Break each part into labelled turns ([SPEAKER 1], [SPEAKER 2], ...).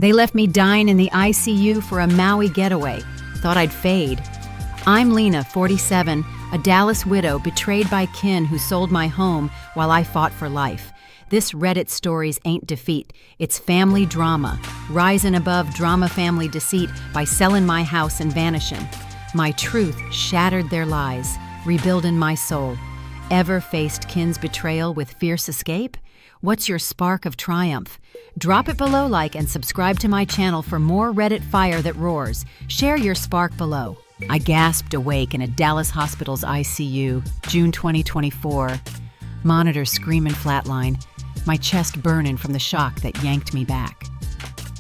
[SPEAKER 1] They left me dying in the ICU for a Maui getaway. Thought I'd fade. I'm Lena, 47, a Dallas widow betrayed by kin who sold my home while I fought for life. This Reddit stories ain't defeat. It's family drama, rising above drama family deceit by selling my house and vanishing. My truth shattered their lies, rebuilding my soul. Ever faced kin's betrayal with fierce escape? What's your spark of triumph? Drop it below, like, and subscribe to my channel for more Reddit fire that roars. Share your spark below. I gasped awake in a Dallas hospital's ICU, June 2024. Monitor screaming flatline, my chest burning from the shock that yanked me back.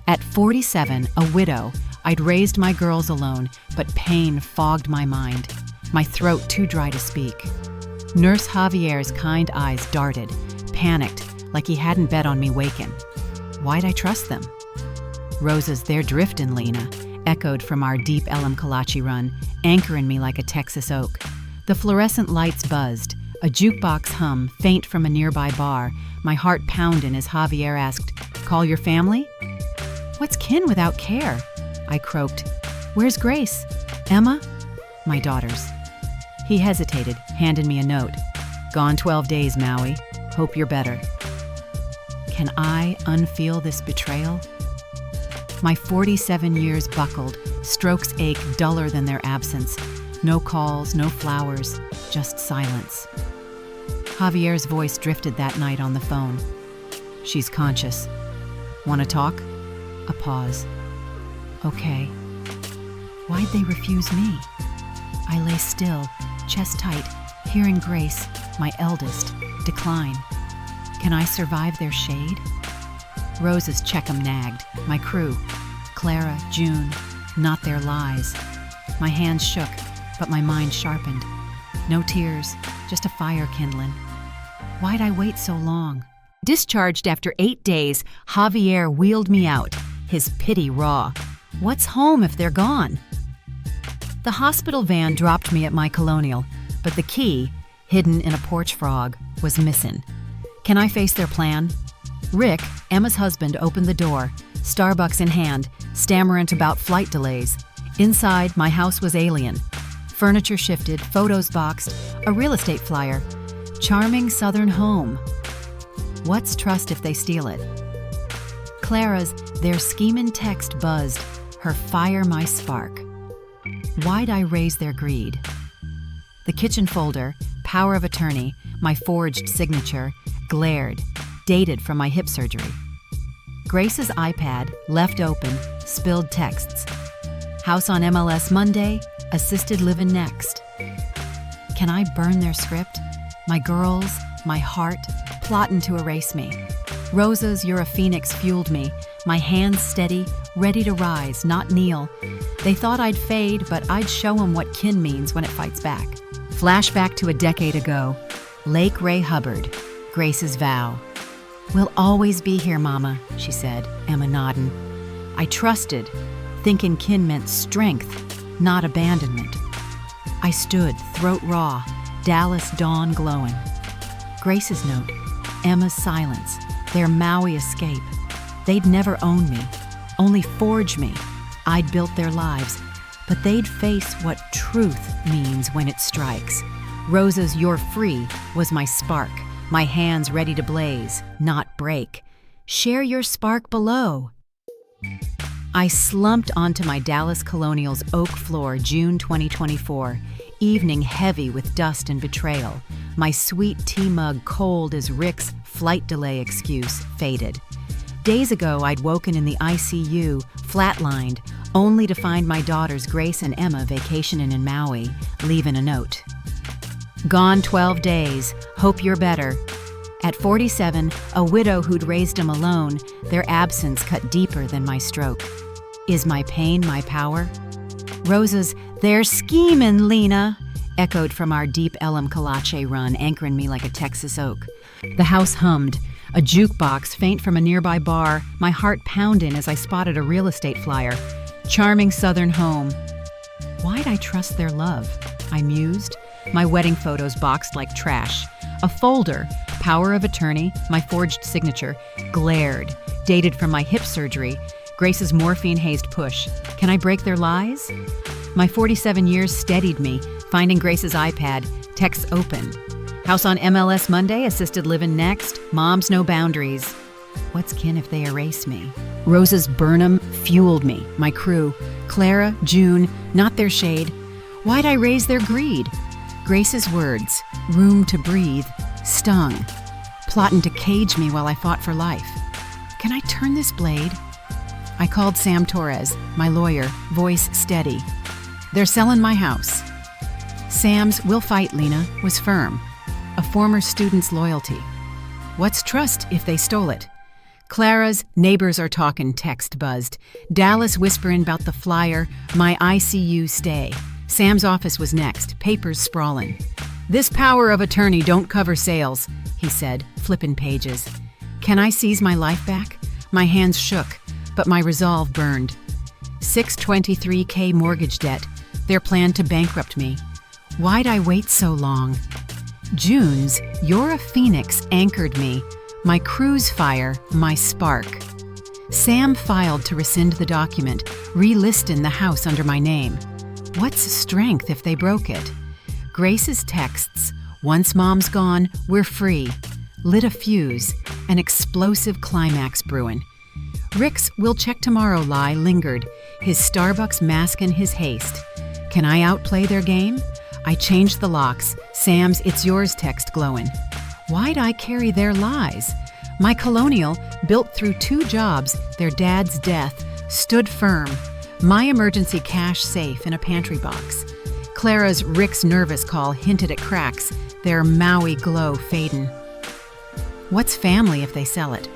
[SPEAKER 1] At 47, a widow, I'd raised my girls alone, but pain fogged my mind, my throat too dry to speak. Nurse Javier's kind eyes darted, panicked, like he hadn't bet on me waking. Why'd I trust them? Roses, they're driftin', Lena, echoed from our deep Elam Kalachi run, anchoring me like a Texas oak. The fluorescent lights buzzed, a jukebox hum faint from a nearby bar, my heart pounding as Javier asked, "Call your family?" "What's kin without care?" I croaked. "Where's Grace? Emma?" "My daughters." He hesitated, handed me a note. "Gone 12 days, Maui. Hope you're better." Can I unfeel this betrayal? My 47 years buckled, strokes ache duller than their absence. No calls, no flowers, just silence. Javier's voice drifted that night on the phone. "She's conscious. Want to talk?" A pause. "Okay." Why'd they refuse me? I lay still, chest tight, hearing Grace, my eldest, decline. Can I survive their shade? Rose's Checkham nagged, my crew, Clara, June, not their lies. My hands shook, but my mind sharpened. No tears, just a fire kindling. Why'd I wait so long? Discharged after 8 days, Javier wheeled me out, his pity raw. What's home if they're gone? The hospital van dropped me at my colonial, but the key, hidden in a porch frog, was missing. Can I face their plan? Rick, Emma's husband, opened the door, Starbucks in hand, stammering about flight delays. Inside, my house was alien. Furniture shifted, photos boxed, a real estate flyer. Charming southern home. What's trust if they steal it? Clara's, their schemin' text buzzed, her fire my spark. Why'd I raise their greed? The kitchen folder, power of attorney, my forged signature, glared, dated from my hip surgery. Grace's iPad, left open, spilled texts. House on MLS Monday, assisted living next. Can I burn their script? My girls, my heart, plotting to erase me. Rosa's You're a Phoenix fueled me, my hands steady, ready to rise, not kneel. They thought I'd fade, but I'd show 'em what kin means when it fights back. Flashback to a decade ago. Lake Ray Hubbard, Grace's vow. "We'll always be here, Mama," she said, Emma nodding. I trusted, thinking kin meant strength, not abandonment. I stood, throat raw, Dallas dawn glowing. Grace's note, Emma's silence, their Maui escape. They'd never own me, only forge me. I'd built their lives, but they'd face what truth means when it strikes. Rosa's You're Free was my spark, my hands ready to blaze, not break. Share your spark below. I slumped onto my Dallas Colonial's oak floor, June 2024, evening heavy with dust and betrayal. My sweet tea mug cold as Rick's flight delay excuse faded. Days ago, I'd woken in the ICU, flatlined, only to find my daughters Grace and Emma vacationing in Maui, leaving a note. "Gone 12 days. Hope you're better." At 47, a widow who'd raised them alone, their absence cut deeper than my stroke. Is my pain my power? Rosa's "They're schemin', Lena," echoed from our deep Elam Kalachi run, anchoring me like a Texas oak. The house hummed, a jukebox faint from a nearby bar, my heart pounding as I spotted a real estate flyer. Charming southern home. Why'd I trust their love? I mused, my wedding photos boxed like trash. A folder, power of attorney, my forged signature, glared, dated from my hip surgery. Grace's morphine-hazed push. Can I break their lies? My 47 years steadied me, finding Grace's iPad, texts open. House on MLS Monday, assisted living next, mom's no boundaries. What's kin if they erase me? Rose's Burnham fueled me, my crew. Clara, June, not their shade. Why'd I raise their greed? Grace's words, room to breathe, stung, plotting to cage me while I fought for life. Can I turn this blade? I called Sam Torres, my lawyer, voice steady. They're selling my house. Sam's "we'll fight, Lena" was firm, a former student's loyalty. What's trust if they stole it? Clara's "neighbors are talking" text buzzed. Dallas whispering about the flyer, my ICU stay. Sam's office was next, papers sprawling. "This power of attorney don't cover sales," he said, flipping pages. Can I seize my life back? My hands shook, but my resolve burned. $623K mortgage debt, their plan to bankrupt me. Why'd I wait so long? June's "you're a phoenix" anchored me, my crew's fire, my spark. Sam filed to rescind the document, relisting the house under my name. What's strength if they broke it? Grace's texts, "once mom's gone, we're free," lit a fuse, an explosive climax brewing. Rick's "we'll check tomorrow" lie lingered, his Starbucks mask in his haste. Can I outplay their game? I changed the locks, Sam's "it's yours" text glowing. Why'd I carry their lies? My colonial, built through 2 jobs, their dad's death, stood firm. My emergency cash safe in a pantry box. Clara's Rick's nervous call hinted at cracks, their Maui glow fading. What's family if they sell it?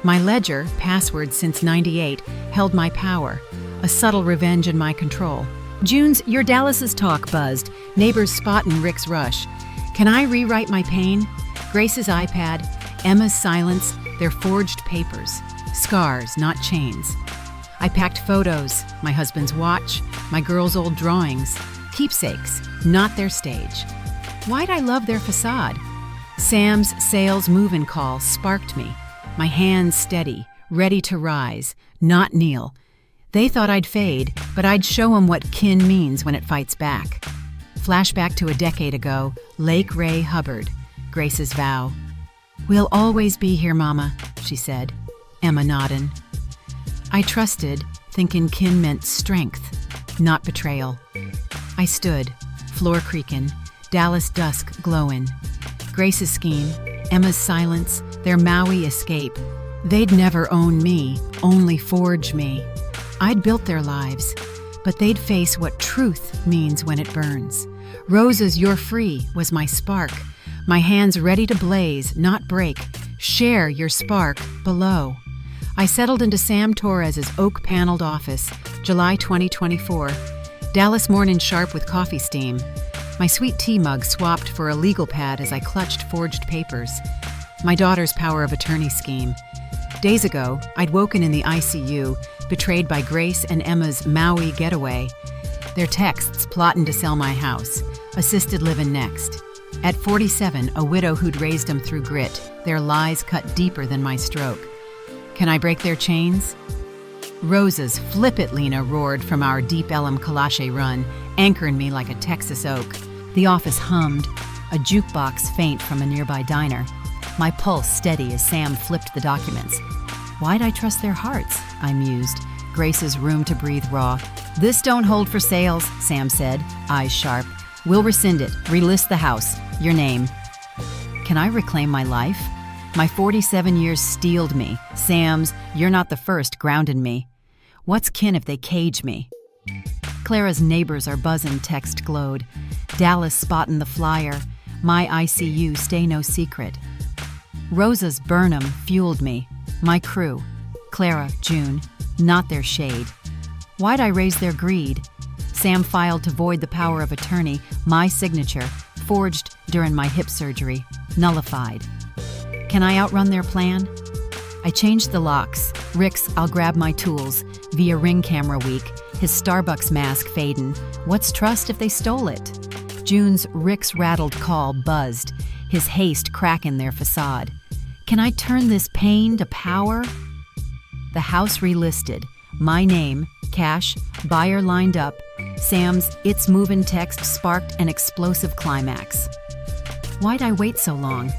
[SPEAKER 1] My ledger, password since '98, held my power, a subtle revenge in my control. June's "your Dallas's talk" buzzed, neighbors spotting Rick's rush. Can I rewrite my pain? Grace's iPad, Emma's silence, their forged papers. Scars, not chains. I packed photos, my husband's watch, my girls' old drawings. Keepsakes, not their stage. Why'd I love their facade? Sam's sales move-in call sparked me, my hands steady, ready to rise, not kneel. They thought I'd fade, but I'd show 'em what kin means when it fights back. Flashback to a decade ago, Lake Ray Hubbard, Grace's vow. "We'll always be here, Mama," she said, Emma nodding. I trusted, thinking kin meant strength, not betrayal. I stood, floor creaking, Dallas dusk glowing. Grace's scheme, Emma's silence, their Maui escape. They'd never own me, only forge me. I'd built their lives, but they'd face what truth means when it burns. Rose's "you're free" was my spark, my hands ready to blaze, not break. Share your spark below. I settled into Sam Torres's oak-paneled office, July 2024. Dallas morning sharp with coffee steam. My sweet tea mug swapped for a legal pad as I clutched forged papers. My daughter's power of attorney scheme. Days ago, I'd woken in the ICU, betrayed by Grace and Emma's Maui getaway. Their texts plotting to sell my house. Assisted living next. At 47, a widow who'd raised them through grit. Their lies cut deeper than my stroke. Can I break their chains? Rose's "flip it, Lena" roared from our Deep Ellum Kalache run, anchoring me like a Texas oak. The office hummed, a jukebox faint from a nearby diner. My pulse steady as Sam flipped the documents. Why'd I trust their hearts? I mused. Grace's "room to breathe" raw. "This don't hold for sales," Sam said, eyes sharp. "We'll rescind it, relist the house. Your name." Can I reclaim my life? My 47 years steeled me. Sam's "you're not the first" grounded me. What's kin if they cage me? Clara's "neighbors are buzzing" text glowed. Dallas spotting the flyer. My ICU stay no secret. Rosa's Burnham fueled me. My crew. Clara, June, not their shade. Why'd I raise their greed? Sam filed to void the power of attorney, my signature, forged during my hip surgery, nullified. Can I outrun their plan? I changed the locks. Rick's "I'll grab my tools" via Ring Camera Week, his Starbucks mask fading. What's trust if they stole it? June's Rick's rattled call buzzed, his haste cracking their facade. Can I turn this pain to power? The house relisted, My name, cash, buyer lined up. Sam's "It's movin'" text sparked an explosive climax. Why'd I wait so long?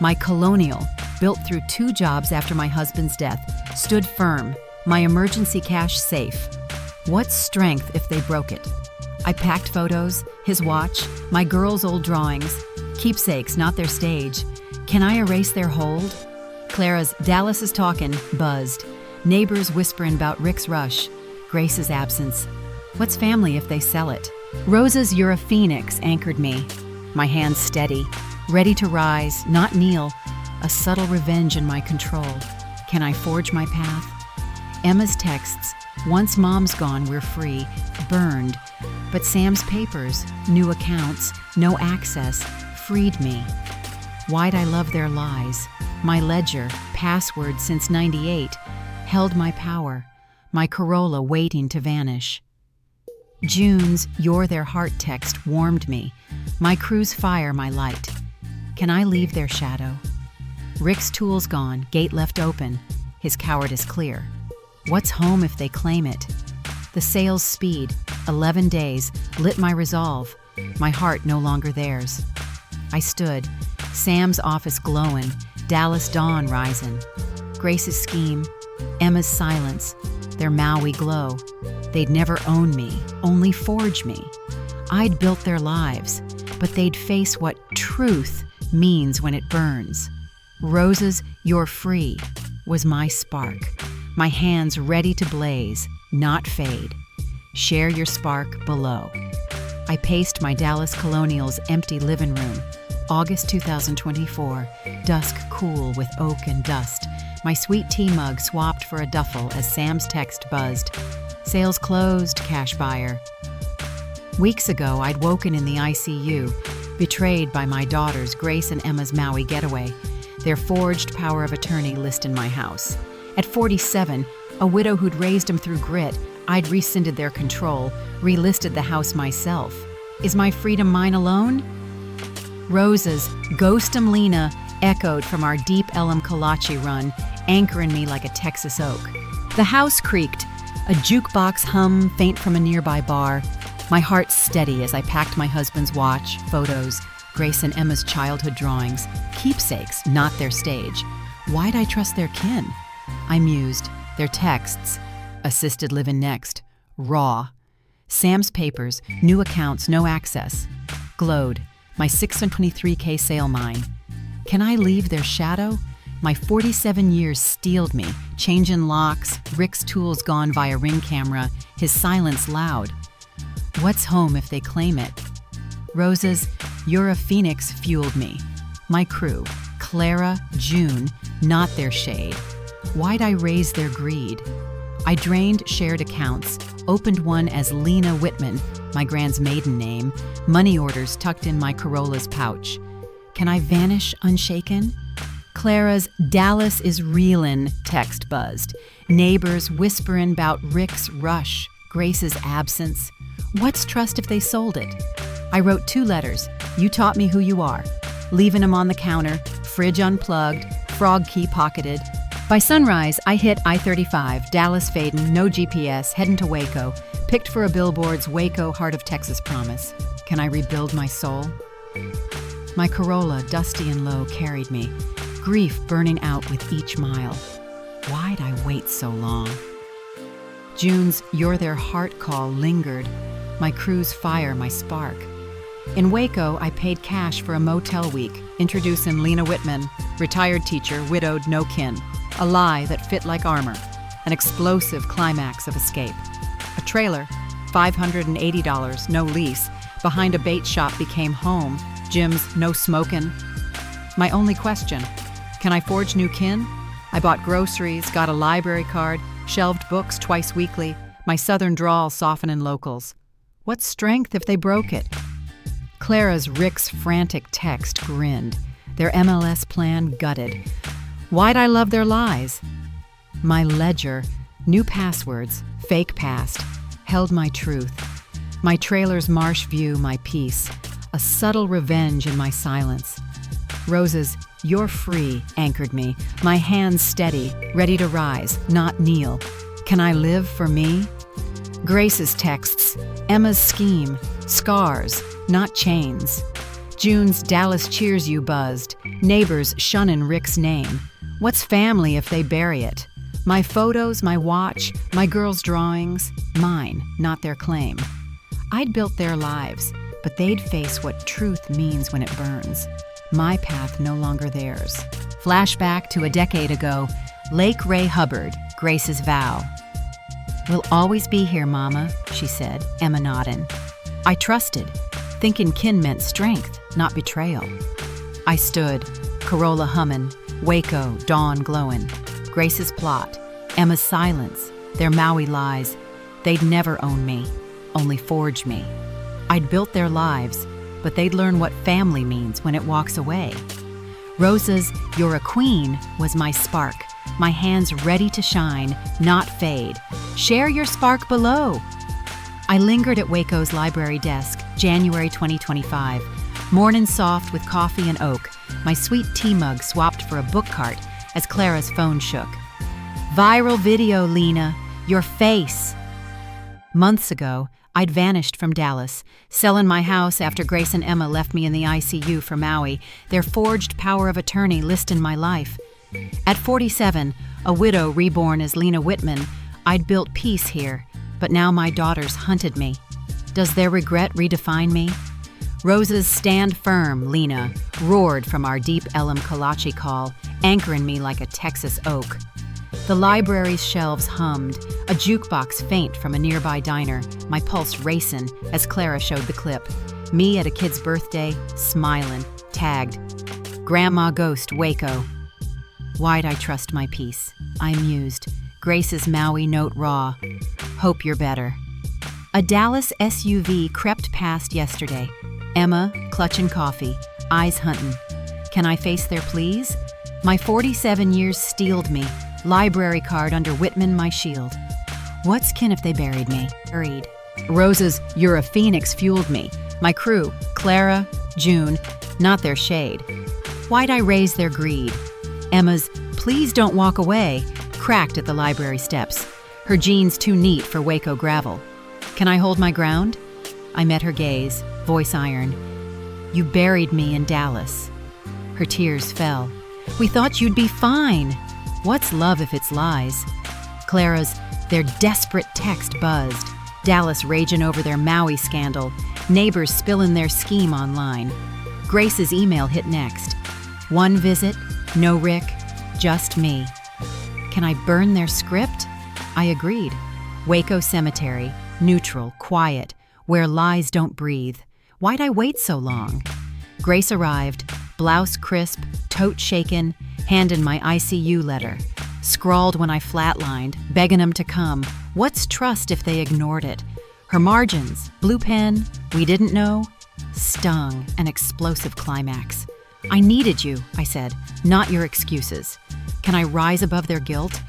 [SPEAKER 1] My colonial, built through 2 jobs after my husband's death, stood firm, my emergency cash safe. What strength if they broke it? I packed photos, his watch, my girls' old drawings, keepsakes, not their stage. Can I erase their hold? Clara's "Dallas is talkin'" buzzed. Neighbors whispering about Rick's rush, Grace's absence. What's family if they sell it? Rosa's "You're a Phoenix" anchored me. My hands steady, ready to rise, not kneel. A subtle revenge in my control. Can I forge my path? Emma's texts, "Once mom's gone, we're free," burned. But Sam's papers, new accounts, no access, freed me. Why'd I love their lies? My ledger, password since '98, held my power, my Corolla waiting to vanish. June's "You're their heart" text warmed me, my crew's fire, my light. Can I leave their shadow? Rick's tools gone, gate left open, his cowardice clear. What's home if they claim it? The sail's speed, 11 days, lit my resolve, my heart no longer theirs. I stood, Sam's office glowing, Dallas dawn rising. Grace's scheme, Emma's silence, their Maui glow. They'd never own me, only forge me. I'd built their lives, but they'd face what truth means when it burns. Rosa's "You're free" was my spark, my hands ready to blaze, not fade. Share your spark below. I paced my Dallas Colonial's empty living room. August 2024, dusk cool with oak and dust. My sweet tea mug swapped for a duffel as Sam's text buzzed. Sales closed, cash buyer. Weeks ago, I'd woken in the ICU, betrayed by my daughters Grace and Emma's Maui getaway. Their forged power of attorney list in my house. At 47, a widow who'd raised them through grit, I'd rescinded their control, relisted the house myself. Is my freedom mine alone? Rosa's "Ghostum Lena" echoed from our deep Elam Kalachi run, anchoring me like a Texas oak. The house creaked, a jukebox hum faint from a nearby bar. My heart steady as I packed my husband's watch, photos, Grace and Emma's childhood drawings, keepsakes, not their stage. Why'd I trust their kin? I mused, their texts, assisted living next, raw. Sam's papers, new accounts, no access. Glowed, my 623K sale mine. Can I leave their shadow? My 47 years steeled me, changing locks, Rick's tools gone via ring camera, his silence loud. What's home if they claim it? Rosa's "You're a Phoenix" fueled me. My crew, Clara, June, not their shade. Why'd I raise their greed? I drained shared accounts, opened one as Lena Whitman, my grand's maiden name, money orders tucked in my Corolla's pouch. Can I vanish unshaken? Clara's "Dallas is reelin" text buzzed. Neighbors whispering about Rick's rush, Grace's absence. What's trust if they sold it? I wrote 2 letters. You taught me who you are. Leaving them on the counter, fridge unplugged, frog key pocketed. By sunrise, I hit I-35, Dallas fading, no GPS, heading to Waco. Picked for a billboard's Waco Heart of Texas promise. Can I rebuild my soul? My Corolla, dusty and low, carried me. Grief burning out with each mile. Why'd I wait so long? June's "You're their heart" call lingered. My crew's fire, my spark. In Waco, I paid cash for a motel week, introducing Lena Whitman, retired teacher, widowed, no kin. A lie that fit like armor. An explosive climax of escape. A trailer, $580, no lease, behind a bait shop became home. Jim's "no smokin'." My only question, can I forge new kin? I bought groceries, got a library card, shelved books twice weekly, my southern drawl softening locals. What strength if they broke it? Clara's Rick's frantic text grinned, their MLS plan gutted. Why'd I love their lies? My ledger, new passwords, fake past, held my truth. My trailer's marsh view, my peace, a subtle revenge in my silence. Rosa's "You're free" anchored me, my hands steady, ready to rise, not kneel. Can I live for me? Grace's texts, Emma's scheme, scars, not chains. June's Dallas cheers you buzzed, neighbors shunnin' Rick's name. What's family if they bury it? My photos, my watch, my girls' drawings, mine, not their claim. I'd built their lives, but they'd face what truth means when it burns. My path no longer theirs. Flashback to a decade ago, Lake Ray Hubbard, Grace's vow. We'll always be here, Mama, she said, Emma nodding. I trusted, thinking kin meant strength, not betrayal. I stood, Corolla hummin', Waco, dawn glowin'. Grace's plot, Emma's silence, their Maui lies. They'd never own me, only forge me. I'd built their lives, but they'd learn what family means when it walks away. Rosa's "You're a Queen" was my spark, my hands ready to shine, not fade. Share your spark below. I lingered at Waco's library desk, January 2025, mornin' soft with coffee and oak, my sweet tea mug swapped for a book cart as Clara's phone shook. Viral video, Lena, your face. Months ago, I'd vanished from Dallas, selling my house after Grace and Emma left me in the ICU for Maui, their forged power of attorney listing my life. At 47, a widow reborn as Lena Whitman, I'd built peace here, but now my daughters hunted me. Does their regret redefine me? Rosa's "Stand firm, Lena," roared from our deep Elam Kalachi call, anchoring me like a Texas oak. The library's shelves hummed, a jukebox faint from a nearby diner, my pulse racing as Clara showed the clip. Me at a kid's birthday, smiling, tagged, Grandma Ghost Waco. Why'd I trust my peace? I mused. Grace's Maui note raw. Hope you're better. A Dallas SUV crept past yesterday. Emma, clutching coffee, eyes huntin'. Can I face their pleas? My 47 years steeled me. Library card under Whitman, my shield. What's kin if they buried me? Buried. Rosa's "You're a Phoenix" fueled me. My crew, Clara, June, not their shade. Why'd I raise their greed? Emma's "Please don't walk away" cracked at the library steps. Her jeans too neat for Waco gravel. Can I hold my ground? I met her gaze, voice iron. You buried me in Dallas. Her tears fell. We thought you'd be fine. What's love if it's lies? Clara's "Their desperate" text buzzed. Dallas raging over their Maui scandal. Neighbors spilling their scheme online. Grace's email hit next. One visit, no Rick, just me. Can I burn their script? I agreed. Waco Cemetery, neutral, quiet, where lies don't breathe. Why'd I wait so long? Grace arrived, blouse crisp, tote shaken, handing my ICU letter. Scrawled when I flatlined, begging them to come. What's trust if they ignored it? Her margins, blue pen, we didn't know, stung, an explosive climax. I needed you, I said, not your excuses. Can I rise above their guilt?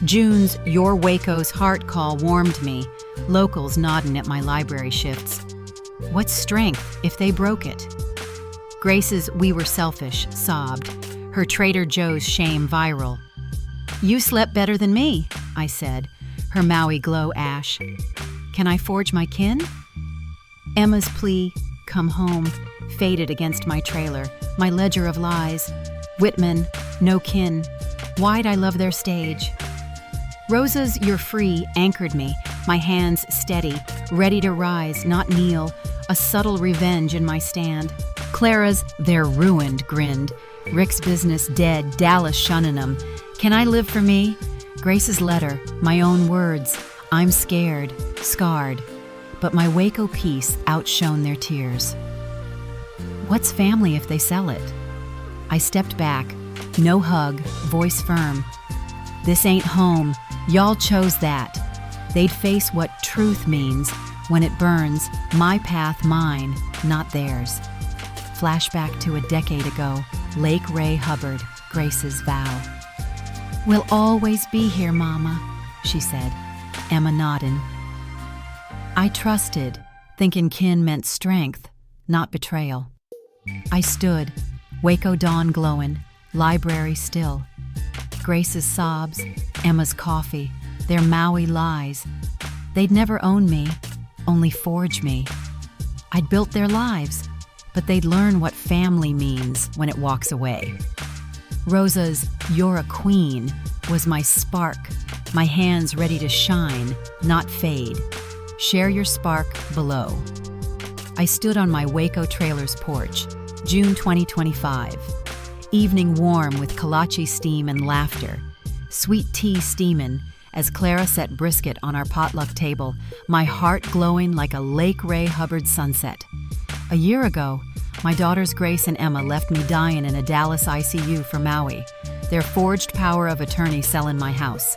[SPEAKER 1] June's "Your Waco's" heart call warmed me, locals nodding at my library shifts. What's strength if they broke it? Grace's "We were selfish" sobbed, her Trader Joe's shame viral. You slept better than me, I said, her Maui glow ash. Can I forge my kin? Emma's plea, come home, faded against my trailer, my ledger of lies. Whitman, no kin. Why'd I love their stage? Rosa's "You're free" anchored me, my hands steady, ready to rise, not kneel, a subtle revenge in my stand. Clara's "They're ruined" grinned. Rick's business dead, Dallas shunning 'em. Can I live for me? Grace's letter, my own words. I'm scared, scarred, but my Waco peace outshone their tears. What's family if they sell it? I stepped back, no hug, voice firm. This ain't home, y'all chose that. They'd face what truth means when it burns, my path mine, not theirs. Flashback to a decade ago, Lake Ray Hubbard, Grace's vow. We'll always be here, Mama, she said, Emma nodding. I trusted, thinking kin meant strength, not betrayal. I stood, Waco dawn glowing, library still. Grace's sobs, Emma's coffee, their Maui lies. They'd never own me, only forge me. I'd built their lives, but they'd learn what family means when it walks away. Rosa's "You're a Queen" was my spark, my hands ready to shine, not fade. Share your spark below. I stood on my Waco trailer's porch, June 2025. Evening warm with kolache steam and laughter. Sweet tea steamin' as Clara set brisket on our potluck table, my heart glowing like a Lake Ray Hubbard sunset. A year ago, my daughters Grace and Emma left me dying in a Dallas ICU for Maui, their forged power of attorney selling my house.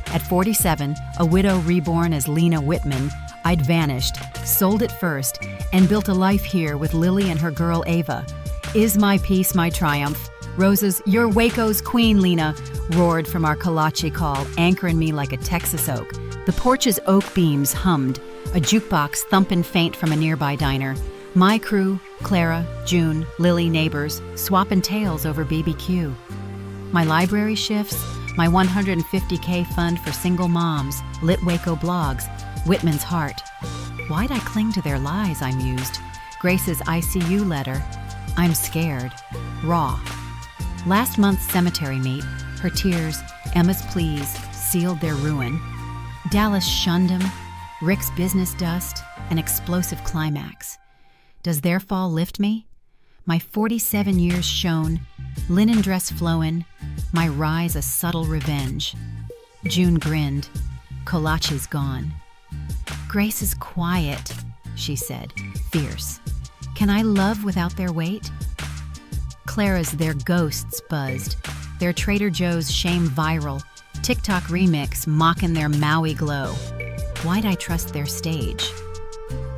[SPEAKER 1] At 47, a widow reborn as Lena Whitman, I'd vanished, sold it first, and built a life here with Lily and her girl Ava. Is my peace my triumph? Rosa's "You're Waco's Queen, Lena," roared from our kolache call, anchoring me like a Texas oak. The porch's oak beams hummed, a jukebox thumping faint from a nearby diner. My crew, Clara, June, Lily neighbors, swapping tales over BBQ. My library shifts, my $150K fund for single moms, Lit Waco blogs, Whitman's heart. Why'd I cling to their lies, I mused. Grace's ICU letter. I'm scared. Raw. Last month's cemetery meet, her tears, Emma's pleas, sealed their ruin. Dallas shunned him, Rick's business dust, an explosive climax. Does their fall lift me? My 47 years shone, linen dress flowing, my rise a subtle revenge. June grinned. Kolache's gone. Grace is quiet, she said, fierce. Can I love without their weight? Clara's "Their Ghosts" buzzed. Their Trader Joe's shame viral. TikTok remix mocking their Maui glow. Why'd I trust their stage?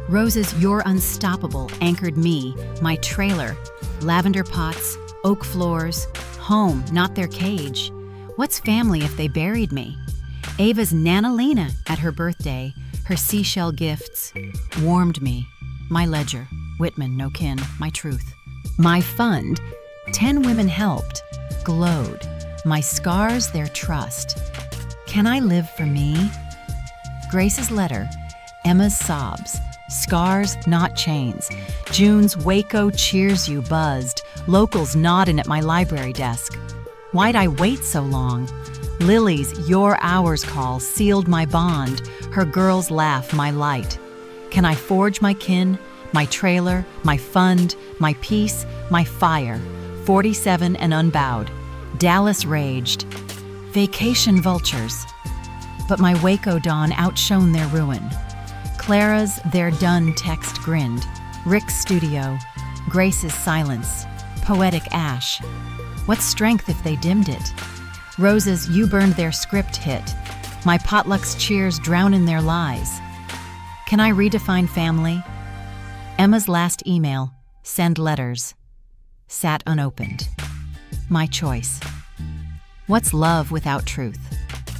[SPEAKER 1] Rosa's "You're Unstoppable" anchored me, my trailer. Lavender pots, oak floors, home, not their cage. What's family if they buried me? Ava's Nana Lena at her birthday, her seashell gifts, warmed me. My ledger, Whitman, no kin, my truth. My fund, 10 women helped, glowed. My scars, their trust. Can I live for me? Grace's letter, Emma's sobs. Scars, not chains. June's "Waco cheers you" buzzed. Locals nodding at my library desk. Why'd I wait so long? Lily's "Your Hours" call sealed my bond. Her girls' laugh, my light. Can I forge my kin, my trailer, my fund, my peace, my fire? 47 and unbowed. Dallas raged. Vacation vultures. But my Waco dawn outshone their ruin. Clara's "They're done" text grinned. Rick's studio. Grace's silence. Poetic ash. What strength if they dimmed it? Rosa's "You Burned Their Script" hit. My potluck's cheers drown in their lies. Can I redefine family? Emma's last email, "Send letters," sat unopened. My choice. What's love without truth?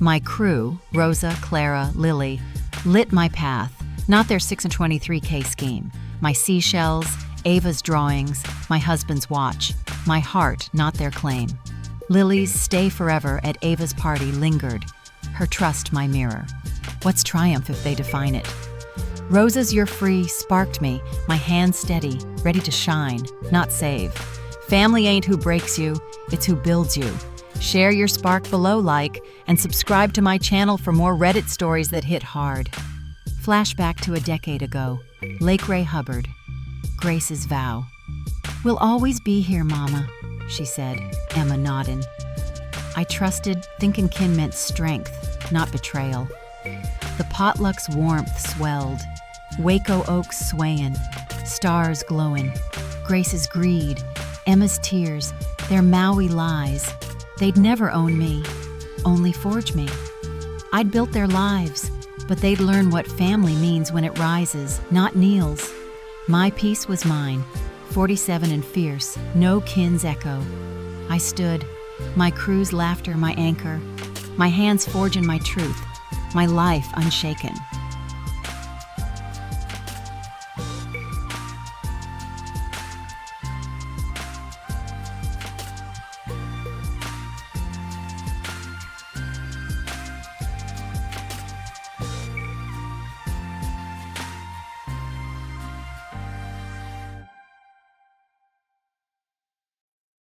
[SPEAKER 1] My crew, Rosa, Clara, Lily, lit my path, not their 6 and 23K scheme. My seashells, Ava's drawings, my husband's watch. My heart, not their claim. Lily's "Stay Forever" at Ava's party lingered. Her trust, my mirror. What's triumph if they define it? Rosa's "You're Free" sparked me, my hand steady, ready to shine, not save. Family ain't who breaks you, it's who builds you. Share your spark below, and subscribe to my channel for more Reddit stories that hit hard. Flashback to a decade ago. Lake Ray Hubbard. Grace's vow. "We'll always be here, Mama," she said, Emma nodding. I trusted, thinking kin meant strength, not betrayal. The potluck's warmth swelled. Waco oaks swaying, stars glowing. Grace's greed, Emma's tears, their Maui lies. They'd never own me, only forge me. I'd built their lives, but they'd learn what family means when it rises, not kneels. My peace was mine, 47 and fierce, no kin's echo. I stood, my crew's laughter my anchor, my hands forging my truth, my life unshaken.